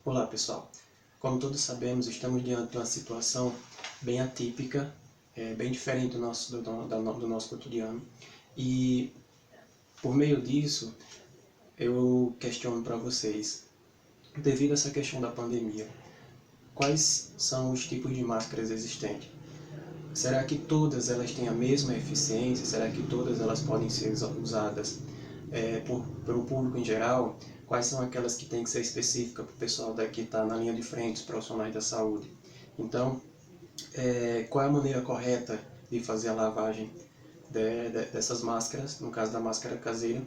Olá pessoal, como todos sabemos, estamos diante de uma situação bem atípica, bem diferente do nosso cotidiano, e por meio disso eu questiono para vocês, devido a essa questão da pandemia, quais são os tipos de máscaras existentes? Será que todas elas têm a mesma eficiência? Será que todas elas podem ser usadas pelo público em geral? Quais são aquelas que têm que ser específicas para o pessoal que está na linha de frente, os profissionais da saúde? Então, qual é a maneira correta de fazer a lavagem dessas máscaras, no caso da máscara caseira?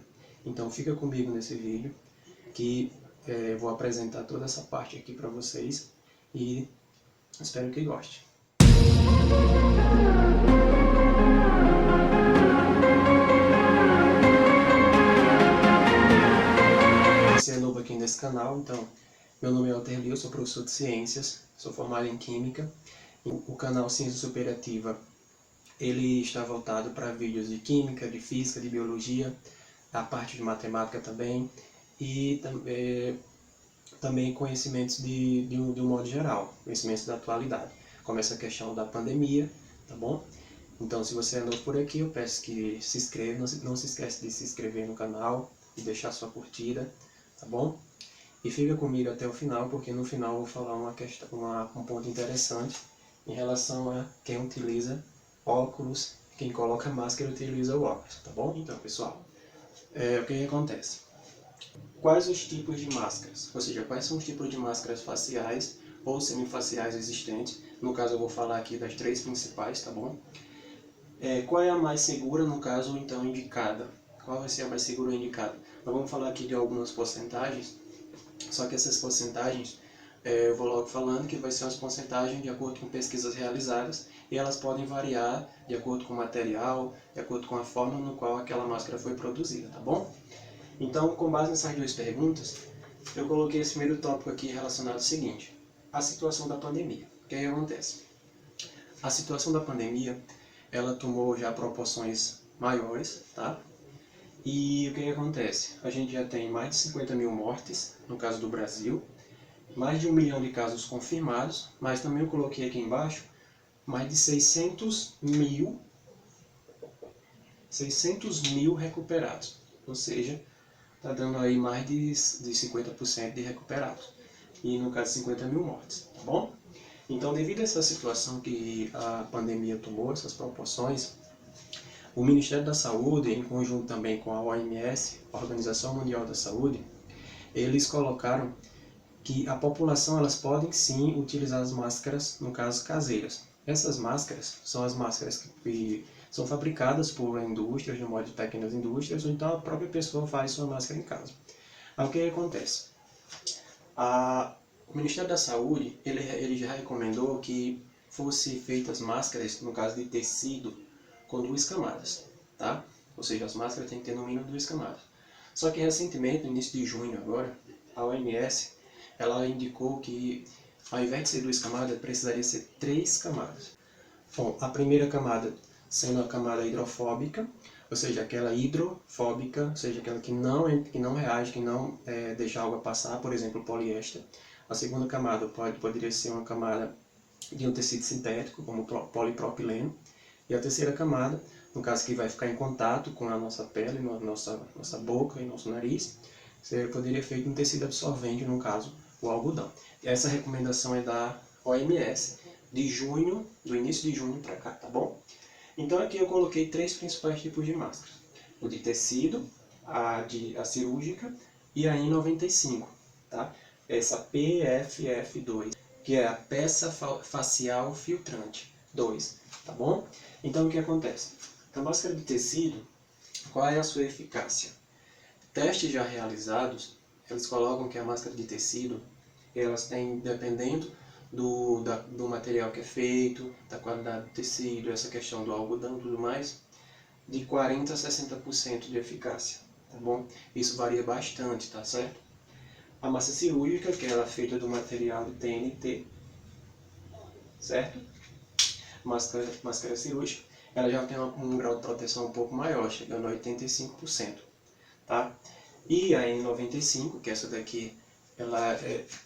Então, fica comigo nesse vídeo, que eu vou apresentar toda essa parte aqui para vocês e espero que gostem. Se é novo aqui nesse canal, então, meu nome é Walter, eu sou professor de ciências, sou formado em química. O canal Ciência Superativa, ele está voltado para vídeos de química, de física, de biologia, a parte de matemática também, e também conhecimentos de um modo geral, conhecimentos da atualidade, como essa questão da pandemia, tá bom? Então, se você é novo por aqui, eu peço que se inscreva, não se esquece de se inscrever no canal e deixar sua curtida, tá bom? E fica comigo até o final, porque no final eu vou falar um ponto interessante em relação a quem utiliza óculos, quem coloca máscara utiliza o óculos, tá bom? Então, pessoal, o que acontece? Quais os tipos de máscaras? Ou seja, quais são os tipos de máscaras faciais ou semifaciais existentes? No caso, eu vou falar aqui das três principais, tá bom? Qual é a mais segura, no caso, então, indicada? Qual vai ser a mais segura ou indicada? Nós vamos falar aqui de algumas porcentagens, só que essas porcentagens, eu vou logo falando que vai ser umas porcentagens de acordo com pesquisas realizadas, e elas podem variar de acordo com o material, de acordo com a forma no qual aquela máscara foi produzida, tá bom? Então, com base nessas duas perguntas, eu coloquei esse primeiro tópico aqui relacionado ao seguinte: a situação da pandemia. O que acontece? A situação da pandemia, ela tomou já proporções maiores, tá? E o que acontece? A gente já tem mais de 50 mil mortes, no caso do Brasil, mais de 1 milhão de casos confirmados, mas também eu coloquei aqui embaixo mais de 600 mil recuperados, ou seja, está dando aí mais de 50% de recuperados, e no caso 50 mil mortes, tá bom? Então, devido a essa situação que a pandemia tomou, essas proporções, o Ministério da Saúde, em conjunto também com a OMS, a Organização Mundial da Saúde, eles colocaram que a população, elas podem sim utilizar as máscaras, no caso caseiras. Essas máscaras são as máscaras que são fabricadas por indústrias, de modo de pequenas indústrias, ou então a própria pessoa faz sua máscara em casa. Aí o que acontece? O Ministério da Saúde, ele já recomendou que fossem feitas máscaras, no caso de tecido, com 2 camadas, tá? Ou seja, as máscaras têm que ter no mínimo 2 camadas. Só que recentemente, no início de junho agora, a OMS, ela indicou que ao invés de ser 2 camadas, precisaria ser 3 camadas. Bom, a primeira camada sendo a camada hidrofóbica, ou seja, aquela hidrofóbica, ou seja, aquela que não reage, que não deixa a água passar, por exemplo, o poliéster. A segunda camada poderia ser uma camada de um tecido sintético, como polipropileno. E a terceira camada, no caso que vai ficar em contato com a nossa pele, nossa boca e nosso nariz, poderia ser feito um tecido absorvente, no caso, o algodão. E essa recomendação é da OMS, do início de junho para cá, tá bom? Então aqui eu coloquei 3 principais tipos de máscaras: o de tecido, a cirúrgica e a N95, tá? Essa PFF2, que é a peça facial filtrante 2, tá bom? Então o que acontece? A máscara de tecido, qual é a sua eficácia? Testes já realizados, eles colocam que a máscara de tecido, elas têm, dependendo do material que é feito, da qualidade do tecido, essa questão do algodão e tudo mais, de 40% a 60% de eficácia, tá bom? Isso varia bastante, tá certo? A massa cirúrgica, que ela é feita do material de TNT, certo? Máscara cirúrgica, ela já tem um grau de proteção um pouco maior, chegando a 85%, tá? E a N95, que essa daqui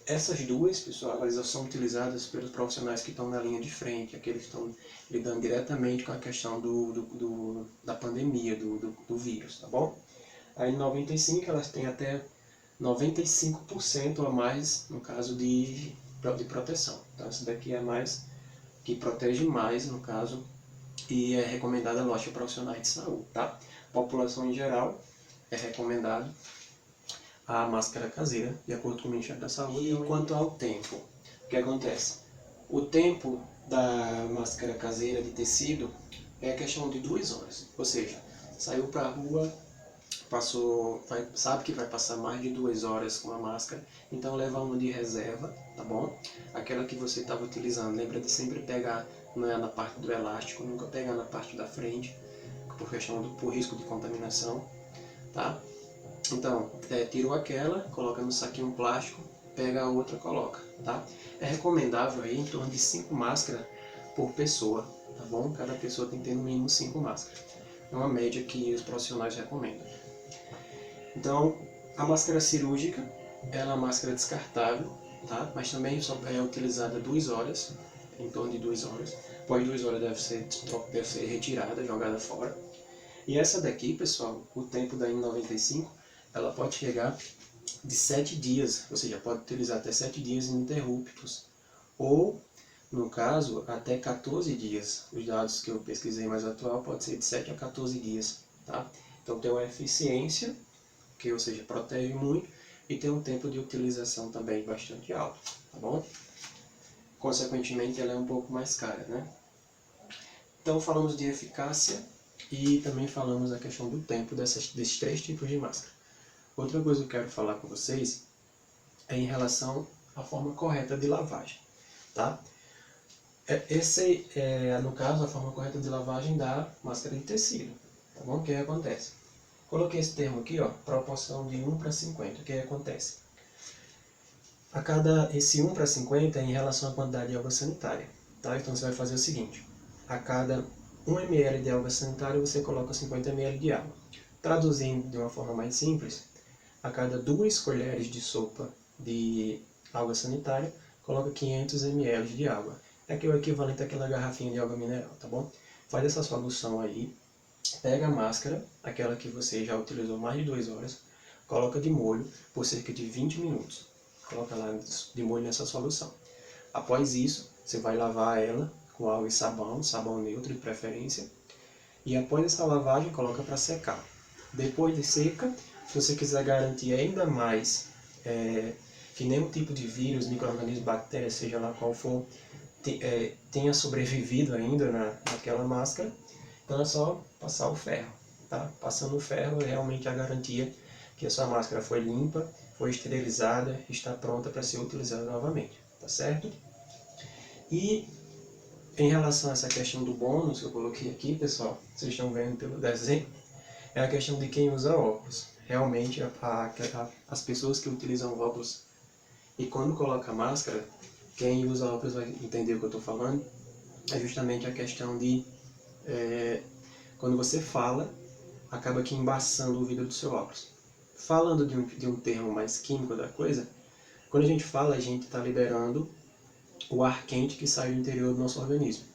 essas duas, pessoal, elas são utilizadas pelos profissionais que estão na linha de frente, aqueles que estão lidando diretamente com a questão da pandemia, do vírus, tá bom? Aí em 95 elas têm até 95% a mais no caso de proteção. Então essa daqui é a mais, que protege mais no caso, e é recomendada a loja profissionais de saúde, tá? População em geral é recomendado a máscara caseira, de acordo com o Ministério da Saúde. E quanto ao tempo, o que acontece? O tempo da máscara caseira de tecido é questão de 2 horas, ou seja, saiu para a rua, sabe que vai passar mais de 2 horas com a máscara, então leva uma de reserva, tá bom? Aquela que você estava utilizando, lembra de sempre pegar na parte do elástico, nunca pegar na parte da frente, por risco de contaminação, tá? Então, tirou aquela, coloca no saquinho plástico, pega a outra, coloca, tá? É recomendável aí em torno de 5 máscaras por pessoa, tá bom? Cada pessoa tem que ter no mínimo 5 máscaras. É uma média que os profissionais recomendam. Então, a máscara cirúrgica, ela é uma máscara descartável, tá? Mas também só é utilizada 2 horas, em torno de 2 horas. Após 2 horas deve ser retirada, jogada fora. E essa daqui, pessoal, o tempo da N95, ela pode chegar de 7 dias, ou seja, pode utilizar até 7 dias ininterruptos, ou, no caso, até 14 dias. Os dados que eu pesquisei mais atual pode ser de 7 a 14 dias, tá? Então tem uma eficiência, que, ou seja, protege muito, e tem um tempo de utilização também bastante alto, tá bom? Consequentemente, ela é um pouco mais cara, né? Então falamos de eficácia e também falamos da questão do tempo desses 3 tipos de máscara. Outra coisa que eu quero falar com vocês é em relação à forma correta de lavagem, tá? No caso, a forma correta de lavagem da máscara de tecido, tá bom? O que acontece? Coloquei esse termo aqui, ó, proporção de 1:50. O que acontece? Esse 1:50 é em relação à quantidade de água sanitária, tá? Então você vai fazer o seguinte, a cada 1 ml de água sanitária você coloca 50 ml de água. Traduzindo de uma forma mais simples, a cada 2 colheres de sopa de água sanitária, coloca 500 ml de água. É o equivalente àquela garrafinha de água mineral, tá bom? Faz essa solução aí, pega a máscara, aquela que você já utilizou mais de 2 horas, coloca de molho por cerca de 20 minutos. Coloca lá de molho nessa solução. Após isso, você vai lavar ela com água e sabão neutro de preferência. E após essa lavagem, coloca para secar. Depois de seca, se você quiser garantir ainda mais que nenhum tipo de vírus, micro-organismo, bactéria, seja lá qual for, tenha sobrevivido ainda naquela máscara, então é só passar o ferro, tá? Passando o ferro é realmente a garantia que a sua máscara foi limpa, foi esterilizada, está pronta para ser utilizada novamente, tá certo? E em relação a essa questão do bônus que eu coloquei aqui, pessoal, vocês estão vendo pelo desenho, é a questão de quem usa óculos. Realmente, as pessoas que utilizam óculos e quando coloca máscara, quem usa óculos vai entender o que eu estou falando, é justamente a questão de quando você fala, acaba aqui embaçando o vidro do seu óculos. Falando de um termo mais químico da coisa, quando a gente fala, a gente está liberando o ar quente que sai do interior do nosso organismo.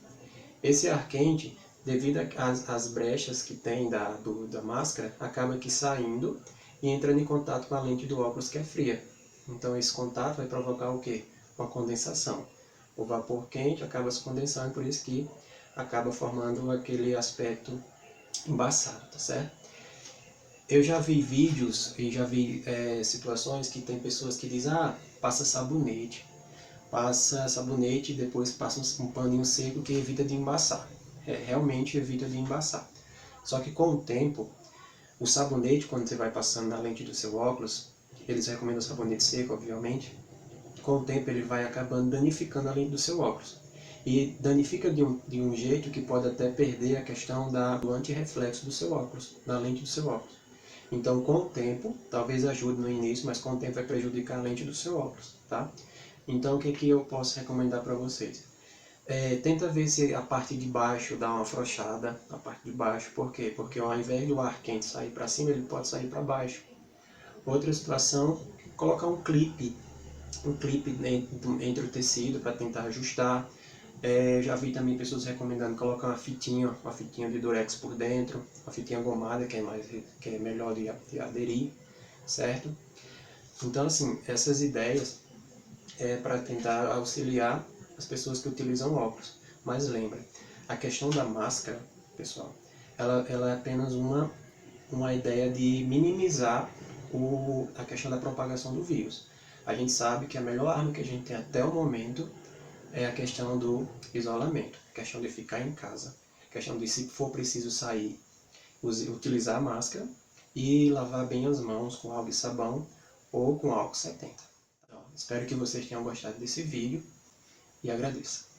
Esse ar quente, devido às brechas que tem da máscara, acaba aqui saindo e entrando em contato com a lente do óculos que é fria. Então esse contato vai provocar o quê? Uma condensação. O vapor quente acaba se condensando, por isso que acaba formando aquele aspecto embaçado, tá certo? Eu já vi vídeos e já vi situações que tem pessoas que dizem, passa sabonete e depois passa um paninho seco que evita de embaçar. Realmente evita de embaçar. Só que com o tempo, o sabonete, quando você vai passando na lente do seu óculos, eles recomendam sabonete seco, obviamente, com o tempo ele vai acabando danificando a lente do seu óculos. E danifica de um jeito que pode até perder a questão do antirreflexo do seu óculos, da lente do seu óculos. Então, com o tempo, talvez ajude no início, mas com o tempo vai prejudicar a lente do seu óculos, tá? Então, o que eu posso recomendar para vocês? Tenta ver se a parte de baixo dá uma afrouxada, a parte de baixo. Por quê? Porque ao invés do ar quente sair para cima, ele pode sair para baixo. Outra situação, colocar um clipe um clipe entre o tecido para tentar ajustar. Já vi também pessoas recomendando colocar uma fitinha de durex por dentro, uma fitinha gomada que é melhor de aderir, certo? Então assim, essas ideias é para tentar auxiliar as pessoas que utilizam óculos. Mas lembre, a questão da máscara, pessoal, ela é apenas uma ideia de minimizar a questão da propagação do vírus. A gente sabe que a melhor arma que a gente tem até o momento é a questão do isolamento, a questão de ficar em casa, a questão de, se for preciso sair, utilizar a máscara e lavar bem as mãos com água e sabão ou com álcool 70. Então, espero que vocês tenham gostado desse vídeo e agradeço.